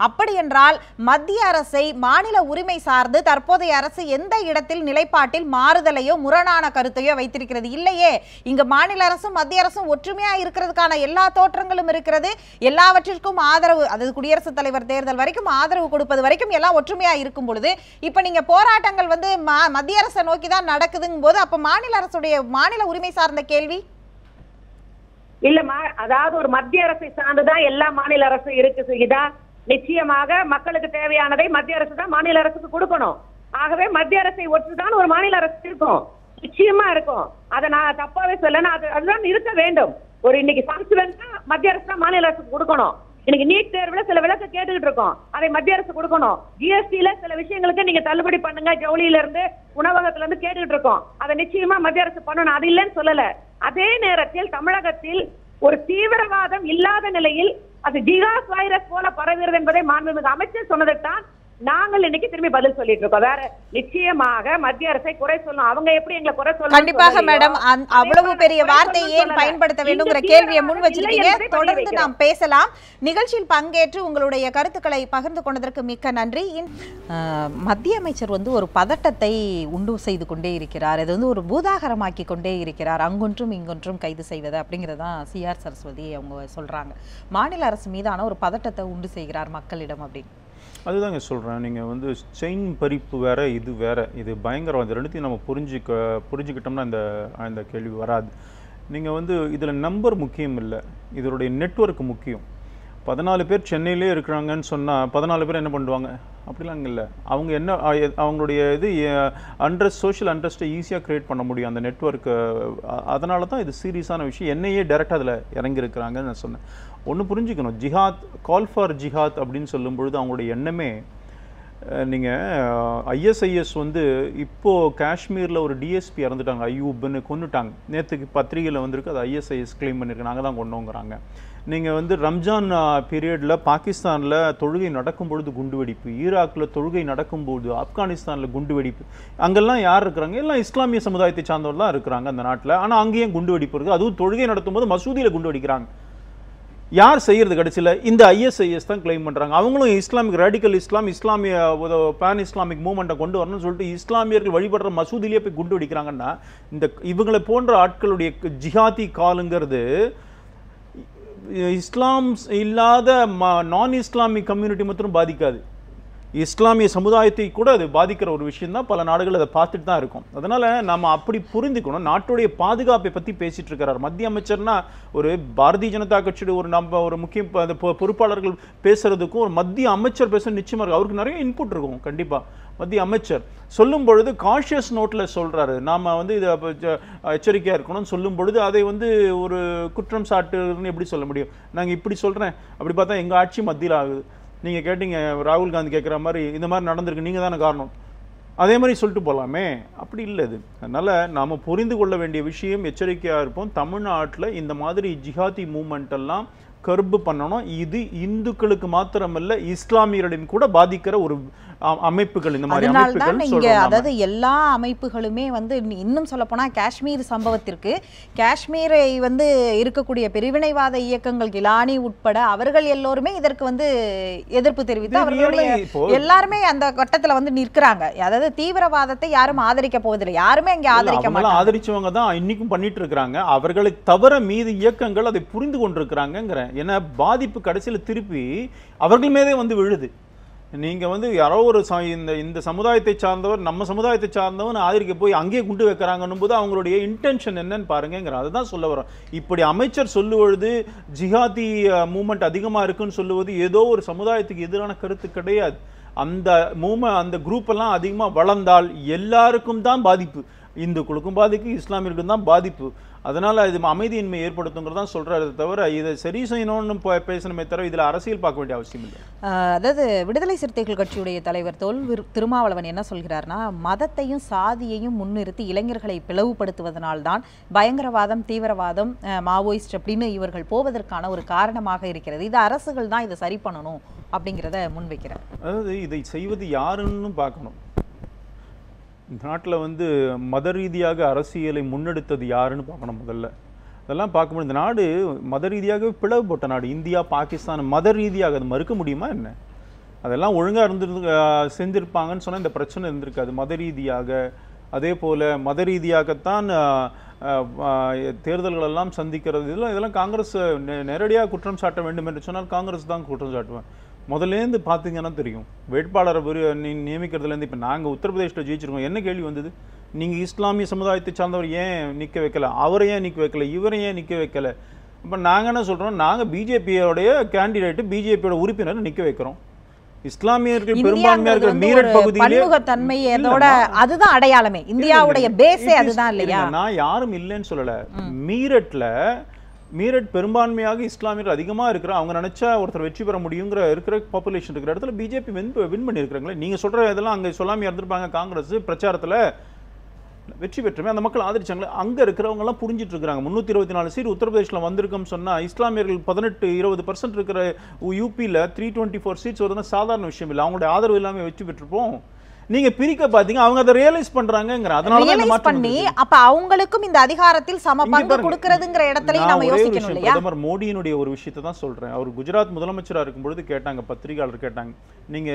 [SPEAKER 1] அப்படி என்றால் மத்திய அரசை மாநில உரிமை சார்ந்து தற்போதைய அரசு எந்த இடத்தில் நிலைப்பாட்டில் மாறுதலையோ முரணான கருத்தையோ வைத்திருக்கிறது இல்லையே. இங்க மாநில அரசும் மத்திய அரசும் ஒற்றுமையா இருக்கிறதுக்கான எல்லா தோற்றங்களும் இருக்கிறது. எல்லாவற்றிற்கும் ஆதரவு, அதாவது குடியரசுத் தலைவர் தேர்தல் வரைக்கும் ஆதரவு கொடுப்பது வரைக்கும் எல்லாம் ஒற்றுமையா இருக்கும் பொழுது, இப்ப நீங்க போராட்டங்கள் வந்து மத்திய அரசை நோக்கி தான் நடக்குதுங்கும் போது, அப்ப மாநில அரசுடைய மாநில உரிமை சார்ந்த கேள்வி
[SPEAKER 3] இல்லம்மா. அதாவது ஒரு மத்திய அரசை சார்ந்துதான் எல்லா மாநில அரசும் இருக்கு சுகிதா. நிச்சயமாக மக்களுக்கு தேவையானதை மத்திய அரசு தான் மாநில அரசுக்கு கொடுக்கணும். ஆகவே மத்திய அரசை ஒற்றுதான் ஒரு மாநில அரசு இருக்கும், நிச்சயமா இருக்கும். அதை நான் தப்பாவே சொல்லணும், அதுதான் இருக்க வேண்டும். ஒரு இன்னைக்கு கான்ஸ்டிட்யூன்ஸா மத்திய அரசு தான் மாநில அரசுக்கு கொடுக்கணும். இன்னைக்கு நீட் தேர்வுல சில விளக்க கேட்டுக்கிட்டு இருக்கோம், அதை மத்திய அரசு கொடுக்கணும். GSTல சில விஷயங்களுக்கு நீங்க தள்ளுபடி பண்ணுங்க, ஜவுளியில இருந்து உணவகத்துல இருந்து கேட்டுக்கிட்டு இருக்கோம், அதை நிச்சயமா மத்திய அரசு பண்ணணும், அது இல்லைன்னு சொல்லல. அதே நேரத்தில் தமிழகத்தில் ஒரு தீவிரவாதம் இல்லாத நிலையில் அது ஜிகாஸ் வைரஸ் போல பரவுகிறது என்பதை மாண்புமிகு அமைச்சர் சொன்னதைத்தான் நாங்கள் இன்னைக்கு திரும்பி பதில் சொல்லிட்டு இருக்கோம். வேற நிச்சயமாக மத்திய அரசை குறை சொல்லணும். அவங்க எப்படி எங்களை குறை சொல்லணும்?
[SPEAKER 1] கண்டிப்பாக மேடம், அவ்வளவு பெரிய வார்த்தையை ஏன் பயன்படுத்த வேண்டும்ங்கிற கேள்வியை முன் வச்சிருக்கீங்க. தொடர்ந்து நாம் பேசலாம். நிகழ்ச்சியில் பங்கேற்று உங்களுடைய கருத்துக்களை பகிர்ந்து கொண்டதற்கு மிக்க நன்றி. மத்திய அமைச்சர் வந்து ஒரு பதட்டத்தை உண்டு செய்து கொண்டே இருக்கிறார், இது வந்து ஒரு பூதாகரமாக்கி கொண்டே இருக்கிறார், அங்கொன்றும் இங்கொன்றும் கைது செய்வது அப்படிங்கிறதான் CR சரஸ்வதி அவங்க சொல்றாங்க. மாநில அரசு மீதான ஒரு பதட்டத்தை உண்டு செய்கிறார் மக்களிடம் அப்படின்னு.
[SPEAKER 2] அதுதாங்க சொல்கிறேன். நீங்கள் வந்து செயின் பறிப்பு வேறு, இது வேறு, இது பயங்கரவாதம். ரெண்டுத்தையும் நம்ம புரிஞ்சுக்கிட்டோம்னா இந்த கேள்வி வராது. நீங்கள் வந்து இதில் நம்பர் முக்கியம் இல்லை, இதனுடைய நெட்வொர்க் முக்கியம். 14 பேர் சென்னையிலே இருக்கிறாங்கன்னு சொன்னால் 14 பேர் என்ன பண்ணுவாங்க? அப்படிலாம் இல்லை. அவங்க என்ன அவங்களுடைய இது சோஷியல் அண்ட்ரஸ்ட்டை ஈஸியாக க்ரியேட் பண்ண முடியும் அந்த நெட்வொர்க்கு. அதனால தான் இது சீரியஸான விஷயம். NIA டைரெக்டாக அதில் இறங்கியிருக்கிறாங்கன்னு நான் சொன்னேன். ஒன்று புரிஞ்சுக்கணும், ஜிஹாத், கால் ஃபார் ஜிஹாத் அப்படின்னு சொல்லும் பொழுது அவங்களுடைய எண்ணமே நீங்கள் ஐஎஸ்ஐஎஸ் வந்து இப்போது காஷ்மீரில் ஒரு டிஎஸ்பி இறந்துட்டாங்க, ஐயூப்னு கொண்டுட்டாங்க. நேற்றுக்கு பத்திரிகையில் வந்திருக்கு, அது ஐஎஸ்ஐஎஸ் கிளைம் பண்ணியிருக்கு, நாங்கள் தான் கொண்டோங்கிறாங்க. நீங்கள் வந்து ரம்ஜான் பீரியடில் பாகிஸ்தானில் தொழுகை நடக்கும்பொழுது குண்டுவெடிப்பு, ஈராக்கில் தொழுகை நடக்கும்போது, ஆப்கானிஸ்தானில் குண்டுவெடிப்பு, அங்கெல்லாம் யார் இருக்கிறாங்க? எல்லாம் இஸ்லாமிய சமுதாயத்தை சார்ந்தவர்கள் தான் இருக்கிறாங்க அந்த நாட்டில். ஆனால் அங்கேயும் குண்டுவெடிப்பு இருக்குது. அதுவும் தொழுகை நடத்தும்போது மசூதியில் குண்டு வெடிக்கிறாங்க. யார் செய்யறது? கடைசியில் இந்த ஐஎஸ்ஐஎஸ் தான் கிளைம் பண்ணுறாங்க. அவங்களும் இஸ்லாமிக் ரேடிக்கல் இஸ்லாமிய பேன் இஸ்லாமிக் மூவ்மெண்ட்டை கொண்டு வரணும்னு சொல்லிட்டு இஸ்லாமியர்கள் வழிபடுற மசூதியிலேயே போய் குண்டு வெடிக்கிறாங்கன்னா, இந்த இவங்களை போன்ற ஆட்களுடைய ஜிஹாதி காலுங்கிறது இஸ்லாம் இல்லாத நான் இஸ்லாமிக் கம்யூனிட்டி மட்டும் பாதிக்காது, இஸ்லாமிய சமுதாயத்தை கூட அது பாதிக்கிற ஒரு விஷயம் தான். பல நாடுகள் அதை பார்த்துட்டு தான் இருக்கும். அதனால நம்ம அப்படி புரிந்துக்கணும். நாட்டுடைய பாதுகாப்பை பற்றி பேசிட்டு இருக்கிறார் மத்திய அமைச்சர்னா, ஒரு பாரதிய ஜனதா கட்சியோட ஒரு முக்கிய பொறுப்பாளர்கள் பேசுறதுக்கும் ஒரு மத்திய அமைச்சர் பேச நிச்சயமா இருக்கும். அவருக்கு நிறைய இன்புட் இருக்கும். கண்டிப்பா மத்திய அமைச்சர் சொல்லும் பொழுது காஷியஸ் நோட்ல சொல்றாரு, நாம வந்து இதை எச்சரிக்கையா இருக்கணும்னு சொல்லும் பொழுது அதை வந்து ஒரு குற்றம் சாட்டுன்னு எப்படி சொல்ல முடியும்? நாங்க இப்படி சொல்றேன், அப்படி பார்த்தா எங்க ஆட்சி மத்தியில் ஆகுது. நீங்கள் கேட்டீங்க, ராகுல் காந்தி கேட்குற மாதிரி இந்த மாதிரி நடந்திருக்கு, நீங்கள் தானே காரணம், அதே மாதிரி சொல்லிட்டு போகலாமே. அப்படி இல்லை இது. அதனால் நாம் புரிந்து கொள்ள வேண்டிய விஷயம், எச்சரிக்கையாக இருப்போம். தமிழ்நாட்டில் இந்த மாதிரி ஜிஹாதி மூமெண்ட் எல்லாம் கர்பு பண்ணணும். இது இந்துக்களுக்கு மாத்திரமல்ல, இஸ்லாமியர்களின் கூட பாதிக்கிற ஒரு அமைப்புகள். இந்த மாதிரி அமைப்புகள்,
[SPEAKER 1] அதாவது எல்லா அமைப்புகளுமே வந்து இன்னும் சொல்ல போனா காஷ்மீர் சம்பவத்திற்கு, காஷ்மீரை வந்து இருக்கக்கூடிய பிரிவினைவாத இயக்கங்கள் கிலானி உட்பட அவர்கள் எல்லோருமே இதற்கு வந்து எதிர்ப்பு தெரிவித்து அவர்களுடைய எல்லாருமே அந்த கட்டத்துல வந்து நிற்கிறாங்க. அதாவது தீவிரவாதத்தை யாரும் ஆதரிக்க போவதில்லை, யாருமே அங்கே ஆதரிக்க மாட்டாங்க.
[SPEAKER 2] ஆதரிச்சவங்க தான் இன்னைக்கும் பண்ணிட்டு இருக்கிறாங்க. அவர்களை தவிர மீது இயக்கங்கள் அதை புரிந்து கொண்டிருக்கிறாங்கிறேன். ஏன்னா பாதிப்பு கடைசியில் திருப்பி அவர்கள் மீதே வந்து விழுது. நீங்க வந்து யாரோ ஒரு இந்த சமுதாயத்தை சார்ந்தவர், நம்ம சமுதாயத்தை சார்ந்தவன் ஆதரிக்க போய் அங்கேயே குண்டு வைக்கிறாங்கன்னும் போது அவங்களுடைய இன்டென்ஷன் என்னன்னு பாருங்கிற அதுதான் சொல்ல வரோம். இப்படி அமைச்சர் சொல்லுவது ஜிஹாதி மூவ்மெண்ட் அதிகமா இருக்குன்னு சொல்லுவது ஏதோ ஒரு சமுதாயத்துக்கு எதிரான கருத்து கிடையாது. அந்த குரூப் எல்லாம் அதிகமா வளர்ந்தால் எல்லாருக்கும் தான் பாதிப்பு, இந்துக்களுக்கும் பாதிப்பு, இஸ்லாமியர்களுக்கும் தான் பாதிப்பு. அதனால இது அமைதியின்மை ஏற்படுத்துங்கிறது தான் சொல்றாரு. தவிர இதை சரி செய்யணும்னு பேசணுமே தவிர இதில் அரசியல் பார்க்க வேண்டிய அவசியம் இல்லை.
[SPEAKER 1] அதாவது விடுதலை சிறுத்தைகள் கட்சியுடைய தலைவர் தொல் திருமாவளவன் என்ன சொல்கிறார்னா, மதத்தையும் சாதியையும் முன்னிறுத்தி இளைஞர்களை பிளவுபடுத்துவதனால்தான் பயங்கரவாதம், தீவிரவாதம், மாவோயிஸ்ட் அப்படின்னு இவர்கள் போவதற்கான ஒரு காரணமாக இருக்கிறது. இது அரசுகள் தான் இதை சரி பண்ணணும் அப்படிங்கிறத முன்வைக்கிறார்.
[SPEAKER 2] அதாவது இதை செய்வது யாருன்னு பார்க்கணும். நாட்டில் வந்து மத ரீதியாக அரசியலை முன்னெடுத்தது யாருன்னு பார்க்கணும் முதல்ல. அதெல்லாம் பார்க்கும்போது இந்த நாடு மத ரீதியாகவே பிளவுபட்ட நாடு. இந்தியா பாகிஸ்தான் மத ரீதியாக அது மறுக்க முடியுமா என்ன? அதெல்லாம் ஒழுங்காக செஞ்சிருப்பாங்கன்னு சொன்னால் இந்த பிரச்சனை இருந்திருக்காது. மத ரீதியாக அதே போல் மத ரீதியாகத்தான் தேர்தல்களெல்லாம் சந்திக்கிறது. இதெல்லாம் காங்கிரஸ் நேரடியாக குற்றம் சாட்ட வேண்டும் என்று சொன்னால் காங்கிரஸ் தான் குற்றம் சாட்டுவேன். முதலேருந்து பார்த்தீங்கன்னா தெரியும், வேட்பாளரை நியமிக்கிறதுலேருந்து இப்போ நாங்கள் உத்தரப்பிரதேசில் ஜெயிச்சிருக்கோம். என்ன கேள்வி வந்தது? நீங்கள் இஸ்லாமிய சமுதாயத்தை சார்ந்தவர் ஏன் நிற்க வைக்கல, அவரை ஏன் நிற்க வைக்கல, இவரை ஏன் நிற்க வைக்கல? இப்போ நாங்கள் என்ன சொல்கிறோம், நாங்கள் பிஜேபியோடைய கேண்டிடேட்டு, பிஜேபியோட உறுப்பினரை நிற்க வைக்கிறோம். இஸ்லாமியர்கள் பெரும்பான்மையா இருக்கிற மீரட் பகுதியிலே
[SPEAKER 1] அதுதான் அடையாளமே, இந்தியாவுடைய பேஸே அதுதான் இல்லையா?
[SPEAKER 2] நான் யாரும் இல்லைன்னு சொல்லல. மீரட் பெரும்பான்மையாக இஸ்லாமியர்கள் அதிகமாக இருக்கிற, அவங்க நினைச்சா ஒருத்தர் வெற்றி பெற முடியுங்கிற இருக்கிற பாப்புலேஷன் இருக்கிற இடத்துல பிஜேபி வின் பண்ணியிருக்கிறாங்களே. நீங்கள் சொல்கிற இதெல்லாம் அங்கே சொல்லாமல் இருந்திருப்பாங்க. காங்கிரஸ் பிரச்சாரத்தில் வெற்றி பெற்றுமே அந்த மக்கள் ஆதரிச்சாங்களே. அங்கே இருக்கிறவங்கலாம் புரிஞ்சிட்டு இருக்கிறாங்க. 324 சீட் உத்தரப்பிரதேசில் வந்திருக்குன்னு சொன்னால் இஸ்லாமியர்கள் 18-20% இருக்கிற யூபியில் 324 சீட்ஸ் வருதுன்னா சாதாரண விஷயம் இல்லை. அவங்களுடைய ஆதரவு இல்லாமல் வெற்றி பெற்றிருப்போம். நீங்க பிரிக்க பாத்தீங்க, அவங்க அதை ரியலைஸ் பண்றாங்கங்கற. அதனால தான் மாற்றம் பண்ணி
[SPEAKER 1] அப்ப அவங்களுக்கும் இந்த அதிகாரத்தில் சம பங்கு கொடுக்கிறதுங்கற இடத்துலயே நாம யோசிக்கணும் இல்லையா?
[SPEAKER 2] பிரதமர் மோடியினுடைய ஒரு விஷயத்தை தான் சொல்றேன். அவர் குஜராத் முதலமைச்சரா இருக்கும்போது கேட்டாங்க, பத்திரிகையாளர் கேட்டாங்க, நீங்க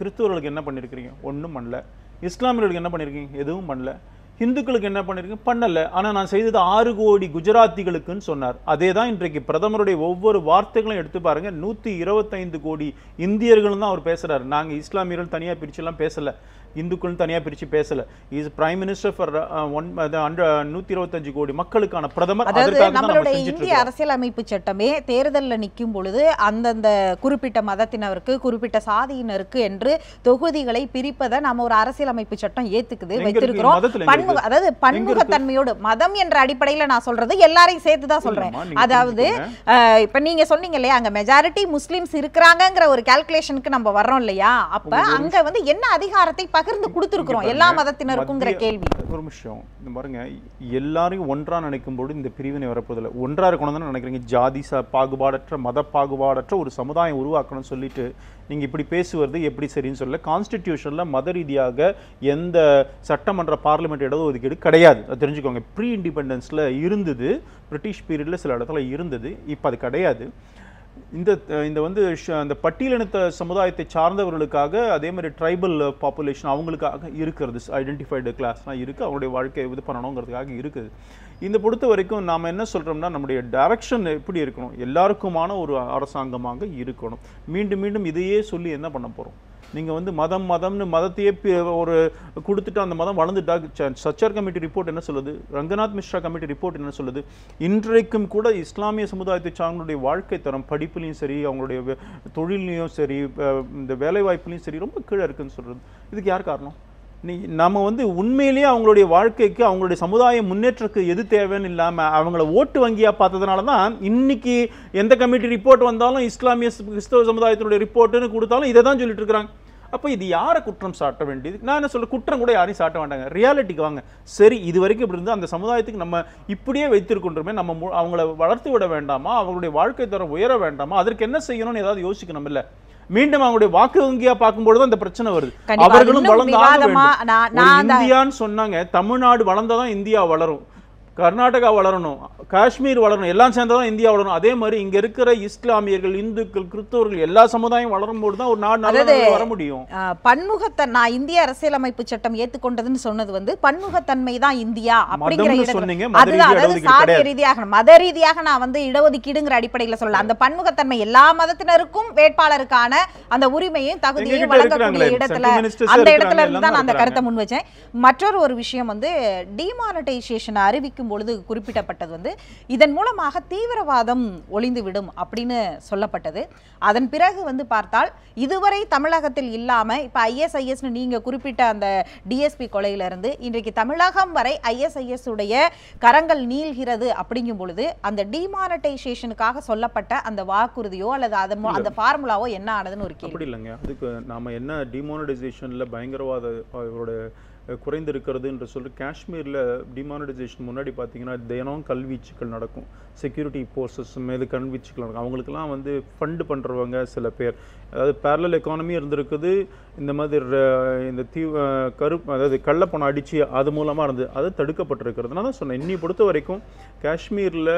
[SPEAKER 2] கிறிஸ்தவர்களுக்கு என்ன பண்ணிருக்கீங்க? ஒண்ணும் பண்ணல. இஸ்லாமியர்களுக்கு என்ன பண்ணிருக்கீங்க? எதுவும் பண்ணல. இந்துக்களுக்கு என்ன பண்ணிருக்கீங்க? பண்ணல. ஆனா நான் செய்தது 6 கோடி குஜராத்திகளுக்குன்னு சொன்னார். அதே தான் இன்றைக்கு பிரதமருடைய ஒவ்வொரு வார்த்தைகளும் எடுத்து பாருங்க. 125 கோடி இந்தியர்கள் தான் அவர் பேசுறாரு. நாங்க இஸ்லாமியர்கள் தனியா பிரிச்செல்லாம் பேசல. இந்துக்கள் தனியாக பிரித்து பேசலை. இஸ் பிரைம் மினிஸ்டர் ஃபார் 125 கோடி மக்களுக்கான பிரதமர்.
[SPEAKER 1] அதாவது நம்மளுடைய இந்திய அரசியலமைப்பு சட்டமே தேர்தலில் நிற்கும் பொழுது அந்தந்த குறிப்பிட்ட மதத்தினருக்கு குறிப்பிட்ட சாதியினருக்கு என்று தொகுதிகளை பிரிப்பதை நம்ம ஒரு அரசியலமைப்பு சட்டம் ஏத்துக்குது, வைத்திருக்கிறோம். அதாவது பன்முகத்தன்மையோடு மதம் என்ற அடிப்படையில் நான் சொல்றது எல்லாரையும் சேர்த்து தான் சொல்றேன். அதாவது இப்ப நீங்க சொன்னீங்க இல்லையா, அங்க மெஜாரிட்டி முஸ்லிம்ஸ் இருக்கிறாங்கிற ஒரு கால்குலேஷனுக்கு நம்ம வர்றோம் இல்லையா, அப்ப அங்க வந்து என்ன அதிகாரத்தை பகிர்ந்து கொடுத்திருக்கிறோம் எல்லா மதத்தினருக்குங்கிற கேள்வி.
[SPEAKER 2] ஒரு விஷயம் பாருங்க, எல்லாரையும் ஒன்றா நினைக்கும் போது இந்த பிரிவினை வரப்போதில்லை. ஒன்றா இருக்கணும் தானே நினைக்கிறீங்க. ஜாதி பாகுபாடற்ற மத பாகுபாடற்ற ஒரு சமுதாயம் உருவாக்கணும்னு சொல்லிட்டு நீங்க இப்படி பேசுவது எப்படி சரின்னு சொல்ல. கான்ஸ்டிடியூஷன்ல மத ரீதியாக எந்த சட்டமன்ற பார்லிமெண்ட் இடஒதுக்கீடு கிடையாது, அது தெரிஞ்சுக்கோங்க. ப்ரீ இண்டிபெண்டன்ஸ்ல இருந்தது, பிரிட்டிஷ் பீரியட்ல சில இடத்துல இருந்தது, இப்போ அது கிடையாது. இந்த வந்து அந்த பட்டியலினத்த சமுதாயத்தை சார்ந்தவர்களுக்காக அதே மாதிரி ட்ரைபல் பாப்புலேஷன் அவங்களுக்காக இருக்கிறது, ஐடென்டிஃபைடு கிளாஸ்லாம் இருக்குது, அவங்களுடைய வாழ்க்கையை இது பண்ணணுங்கிறதுக்காக இருக்குது. இந்த பொறுத்த வரைக்கும் நாம் என்ன சொல்கிறோம்னா, நம்முடைய டைரக்ஷன் எப்படி இருக்கணும், எல்லாருக்குமான ஒரு அரசாங்கமாக இருக்கணும். மீண்டும் மீண்டும் இதையே சொல்லி என்ன பண்ண போகிறோம்? நீங்கள் வந்து மதம்னு மதத்தையே ஒரு கொடுத்துட்டு அந்த மதம் வளர்ந்துட்டா. சச்சர் கமிட்டி ரிப்போர்ட் என்ன சொல்லுது, ரங்கநாத் மிஸ்ரா கமிட்டி ரிப்போர்ட் என்ன சொல்லுது, இன்றைக்கும் கூட இஸ்லாமிய சமுதாயத்தை சார்ந்தவங்களுடைய வாழ்க்கை தரம் படிப்புலையும் சரி, அவங்களுடைய தொழிலையும் சரி, இந்த வேலைவாய்ப்புலையும் சரி ரொம்ப கீழே இருக்குன்னு சொல்கிறது. இதுக்கு யார் காரணம்? நம்ம வந்து உண்மையிலேயே அவங்களுடைய வாழ்க்கைக்கு அவங்களுடைய சமுதாய முன்னேற்றத்துக்கு எது தேவைன்னு இல்லாமல் அவங்கள ஓட்டு வங்கியாக பார்த்ததுனால தான் இன்னைக்கு எந்த கமிட்டி ரிப்போர்ட் வந்தாலும் இஸ்லாமிய கிறிஸ்தவ சமுதாயத்தினுடைய ரிப்போர்ட்டுன்னு கொடுத்தாலும் இதை தான் சொல்லிட்டு இருக்கிறாங்க. அப்போ இது யாரை குற்றம் சாட்ட வேண்டியது? நான் என்ன சொல்ல, குற்றம் கூட யாரையும் சாட்ட வேண்டாங்க, ரியாலிட்டிக்கு வாங்க. சரி, இது வரைக்கும் இப்படி இருந்து அந்த சமுதாயத்துக்கு நம்ம இப்படியே வைத்திருக்கின்றோமே, நம்ம அவங்கள வளர்த்து விட வேண்டாமா, அவங்களுடைய வாழ்க்கை தரம் உயர வேண்டாமா, அதற்கு என்ன செய்யணும்னு ஏதாவது யோசிக்கணும் இல்லை? மீண்டும் அவங்களுடைய வாக்கு வங்கியா பார்க்கும்போது அந்த பிரச்சனை வருது. அவர்களும் வளர்ந்து இந்தியான்னு சொன்னாங்க. தமிழ்நாடு வளர்ந்தாதான் இந்தியா வளரும், கர்நாடகா வளரணும், காஷ்மீர் வளரணும், எல்லாம் சேர்ந்ததான் இந்தியா வளரணும். அதே மாதிரி இங்க இருக்கிற இஸ்லாமியர்கள், இந்துக்கள், கிறிஸ்தவர்கள் எல்லா சமுதாயம் வளரும் போது தான் ஒரு நாடு நல்ல வர முடியும்.
[SPEAKER 1] பன்முகத்தை நான் இந்திய அரசியலமைப்பு சட்டம் ஏத்துக்கொண்டதுன்னு சொன்னது வந்து பன்முகத்தன்மை தான் இந்தியா அப்படிங்கிற சாதிய ரீதியாக மத ரீதியாக நான் வந்து இடஒதுக்கீடுங்கிற அடிப்படையில் சொல்லல. அந்த பன்முகத்தன்மை எல்லா மதத்தினருக்கும் வேட்பாளருக்கான அந்த உரிமையும் தகுதியையும் வழங்கக்கூடிய இடத்துல அந்த இடத்துல இருந்து தான் நான் அந்த கருத்தை முன் வச்சேன். மற்றொரு ஒரு விஷயம் வந்து டிமானிட்டைசேஷன் அறிவிக்கும் பொழுது குறிப்பிடப்பட்டது வந்து இதன் மூலமாக தீவிரவாதம் ஒளிந்துவிடும் அப்படின்னு சொல்லப்பட்டது. அதன் பிறகு வந்து பார்த்தால் இதுவரை தமிழகத்தில் இல்லாம இப்ப ISIS நீங்க குறிப்பிட்ட அந்த DSP கொலையில இருந்து இன்றைக்கு தமிழகம் வரை ISIS உடைய கரங்கள் நீள்கிறது அப்படிங்கும் பொழுது அந்த டிமானிட்டைசேஷனுக்காக சொல்லப்பட்ட அந்த வாக்குறுதியோ அல்லது அந்த ஃபார்முலாவோ என்ன ஆனதுன்னு ஒரு கேள்வி.
[SPEAKER 2] அப்படி இல்லைங்க, அதுக்கு நாம என்ன டிமானிட்டைசேஷன்ல பயங்கரவாத குறைந்திருக்கிறது என்று சொல்லி காஷ்மீரில் டிமானிட்டைசேஷன் முன்னாடி பார்த்தீங்கன்னா தினம் கல்வீச்சுக்கள் நடக்கும், செக்யூரிட்டி ஃபோர்ஸஸ் மீது கல்வீச்சுக்கள் நடக்கும். அவங்களுக்கெல்லாம் வந்து ஃபண்டு பண்ணுறவங்க சில பேர், அதாவது பேரலல் எக்கானமி இருந்திருக்குது. இந்த மாதிரி இந்த அதாவது கள்ளப்பணம் அடித்து அது மூலமாக இருந்தது, அது தடுக்கப்பட்டிருக்கிறது. நான் தான் சொன்னேன், இன்னி பொறுத்த வரைக்கும் காஷ்மீரில்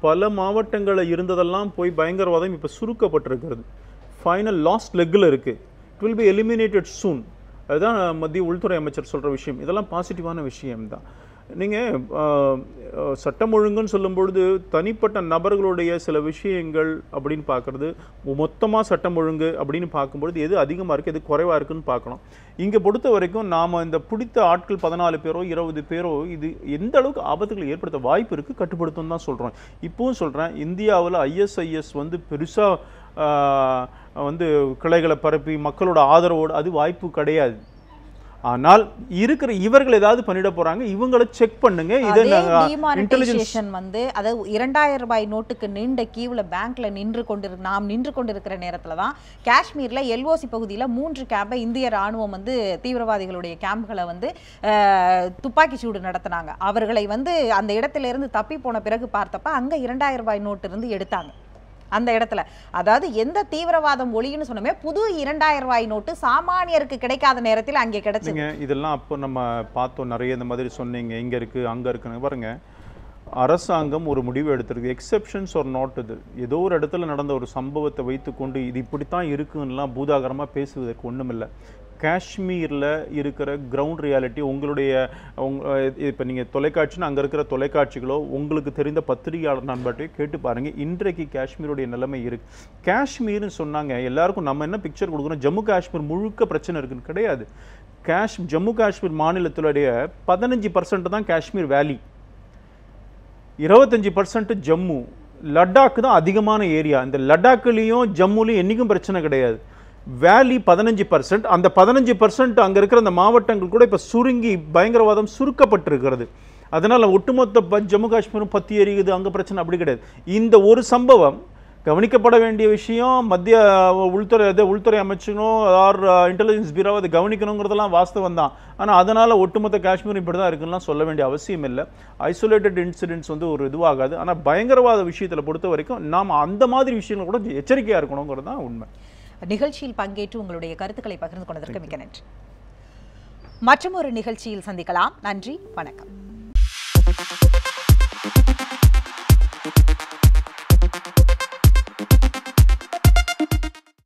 [SPEAKER 2] பல மாவட்டங்களில் இருந்ததெல்லாம் போய் பயங்கரவாதம் இப்போ சுருக்கப்பட்டிருக்கிறது. ஃபைனல் லாஸ்ட் லெக்கில் இருக்குது. இட் வில் பி எலிமினேட்டட் சூன். அதுதான் மத்திய உள்துறை அமைச்சர் சொல்கிற விஷயம். இதெல்லாம் பாசிட்டிவான விஷயம்தான். நீங்கள் சட்டம் ஒழுங்குன்னு சொல்லும்பொழுது தனிப்பட்ட நபர்களுடைய சில விஷயங்கள் அப்படின்னு பார்க்குறது, மொத்தமாக சட்டம் ஒழுங்கு அப்படின்னு பார்க்கும்பொழுது எது அதிகமாக இருக்குது எது குறைவாக இருக்குதுன்னு பார்க்கணும். இங்கே பொறுத்த வரைக்கும் நாம் இந்த பிடித்த ஆட்கள் 14 பேரோ 20 பேரோ இது எந்த அளவுக்கு ஆபத்துகளை ஏற்படுத்த வாய்ப்பு இருக்குது கட்டுப்படுத்தும் தான் சொல்கிறோம். இப்பவும் சொல்கிறேன், இந்தியாவில் ISIS வந்து பெருசாக வந்து கிளைகளை பரப்பி மக்களோட ஆதரவோடு அது வாய்ப்பு கிடையாது. ஆனால் இருக்கிற இவர்கள் ஏதாவது பண்ணிட போறாங்க, இவங்களை செக் பண்ணுங்க. இது
[SPEAKER 1] டிமானிட்டைசேஷன் வந்து அதாவது 2000 ரூபாய் நோட்டுக்கு நீண்ட கியூல பேங்க்ல நாம் நின்று கொண்டிருக்கிற நேரத்துல தான் காஷ்மீர்ல LOC பகுதியில 3 கேம்பை இந்திய ராணுவம் வந்து தீவிரவாதிகளுடைய கேம்புகளை வந்து துப்பாக்கி சூடு நடத்தினாங்க. அவர்களை வந்து அந்த இடத்துல இருந்து தப்பி போன பிறகு பார்த்தப்ப அங்க 2000 ரூபாய் நோட்டு இருந்து எடுத்தாங்க அந்த இடத்துல. அதாவது எந்த தீவிரவாதம் ஒளின்னு சொன்னமே புது 2000 ரூபாய் நோட்டு சாமானியருக்கு கிடைக்காத நேரத்தில் அங்கே கிடைச்சுங்க.
[SPEAKER 2] இதெல்லாம் அப்போ நம்ம பார்த்தோம், நிறைய இந்த மாதிரி சொன்னீங்க, இங்க இருக்கு அங்க இருக்குன்னு. பாருங்க, அரசாங்கம் ஒரு முடிவு எடுத்திருக்கு. எக்ஸெப்ஷன்ஸ் ஒரு நாட். இது ஏதோ ஒரு இடத்துல நடந்த ஒரு சம்பவத்தை வைத்துக்கொண்டு இது இப்படித்தான் இருக்குன்னெலாம் பூதாகரமா பேசுவதற்கு ஒண்ணுமில்லை. காஷ்மீரில் இருக்கிற கிரவுண்ட் ரியாலிட்டி உங்களுடைய இப்போ நீங்கள் தொலைக்காட்சின்னு அங்கே இருக்கிற தொலைக்காட்சிகளோ உங்களுக்கு தெரிந்த பத்திரிகையாளர் நண்பர்கிட்டையோ கேட்டு பாருங்கள். இன்றைக்கு காஷ்மீருடைய நிலைமை இருக்குது. காஷ்மீர்னு சொன்னாங்க எல்லாருக்கும் நம்ம என்ன பிக்சர் கொடுக்குறோம், ஜம்மு காஷ்மீர் முழுக்க பிரச்சனை இருக்குன்னு கிடையாது. ஜம்மு காஷ்மீர் மாநிலத்தினுடைய 15% தான் காஷ்மீர் வேலி, 25% ஜம்மு, லடாக் தான் அதிகமான ஏரியா. இந்த லடாக்லேயும் ஜம்முலையும் என்றைக்கும் பிரச்சனை கிடையாது. வேலி 15%, அந்த 15% அங்கே இருக்கிற அந்த மாவட்டங்கள் கூட இப்போ சுருங்கி பயங்கரவாதம் சுருக்கப்பட்டிருக்கிறது. அதனால் ஒட்டுமொத்த ஜம்மு காஷ்மீரும் பற்றி எரியுது, அங்கே பிரச்சனை அப்படி கிடையாது. இந்த ஒரு சம்பவம் கவனிக்கப்பட வேண்டிய விஷயம். மத்திய உள்துறை அமைச்சரும் ஆர் இன்டெலிஜென்ஸ் பியூரோ அதை கவனிக்கணுங்கிறதெல்லாம் வாஸ்தவம் தான். ஆனால் அதனால் ஒட்டுமொத்த காஷ்மீர் இப்படி தான் இருக்குன்னா சொல்ல வேண்டிய அவசியம் இல்லை. ஐசோலேட்டட் இன்சிடென்ட்ஸ் வந்து ஒரு இதுவாகாது. ஆனால் பயங்கரவாத விஷயத்தில் பொறுத்த வரைக்கும் நாம் அந்த மாதிரி விஷயங்கள் கூட எச்சரிக்கையாக இருக்கணுங்கிறது தான் உண்மை.
[SPEAKER 1] நிகழ்ச்சியில் பங்கேற்று உங்களுடைய கருத்துக்களை பகிர்ந்து கொண்டதற்கு மிக்க நன்றி. மற்றும் ஒரு நிகழ்ச்சியில் சந்திக்கலாம். நன்றி, வணக்கம்.